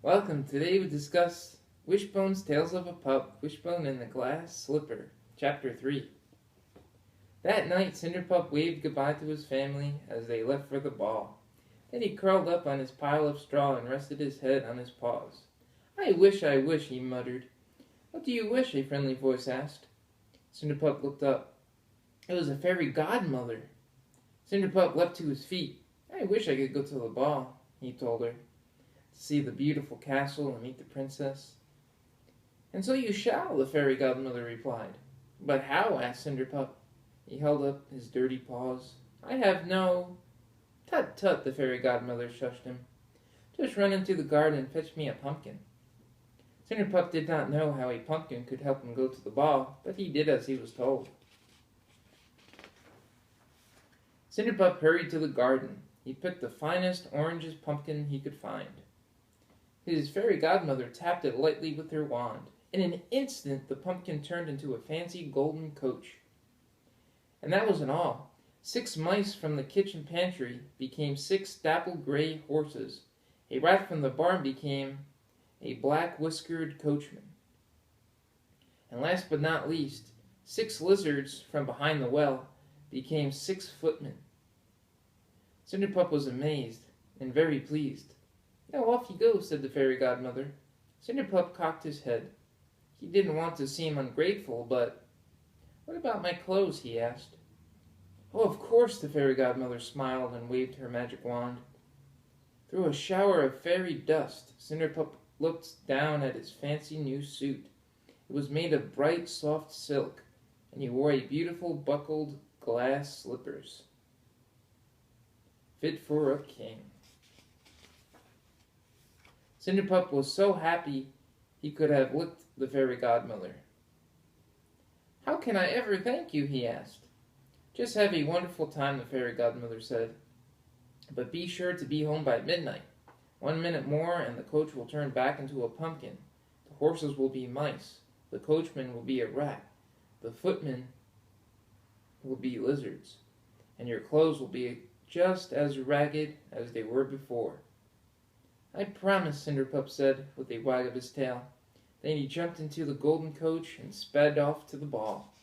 Welcome. Today we discuss Wishbone's Tales of a Pup, Wishbone and the Glass Slipper, Chapter 3. That night, Cinderpup waved goodbye to his family as they left for the ball. Then he curled up on his pile of straw and rested his head on his paws. I wish, he muttered. What do you wish? A friendly voice asked. Cinderpup looked up. It was a fairy godmother. Cinderpup leapt to his feet. I wish I could go to the ball, he told her, to see the beautiful castle and meet the princess. And so you shall, the fairy godmother replied. But how? Asked Cinderpup. He held up his dirty paws. I have no... Tut, tut, the fairy godmother shushed him. Just run into the garden and fetch me a pumpkin. Cinderpup did not know how a pumpkin could help him go to the ball, but he did as he was told. Cinderpup hurried to the garden. He picked the finest oranges pumpkin he could find. His fairy godmother tapped it lightly with her wand. In an instant, the pumpkin turned into a fancy golden coach. And that wasn't all. 6 mice from the kitchen pantry became 6 dapple gray horses. A rat from the barn became a black whiskered coachman. And last but not least, 6 lizards from behind the well became 6 footmen. Cinderpup was amazed and very pleased. Now off you go, said the fairy godmother. Cinderpup cocked his head. He didn't want to seem ungrateful, but... What about my clothes? He asked. Oh, of course, the fairy godmother smiled and waved her magic wand. Through a shower of fairy dust, Cinderpup looked down at his fancy new suit. It was made of bright, soft silk, and he wore a beautiful buckled glass slippers. Fit for a king. Cinderpup was so happy he could have licked the fairy godmother. How can I ever thank you? He asked. Just have a wonderful time, the fairy godmother said. But be sure to be home by midnight. 1 minute more and the coach will turn back into a pumpkin. The horses will be mice. The coachman will be a rat. The footmen will be lizards. And your clothes will be just as ragged as they were before. I promise, Cinderpup said with a wag of his tail. Then he jumped into the golden coach and sped off to the ball.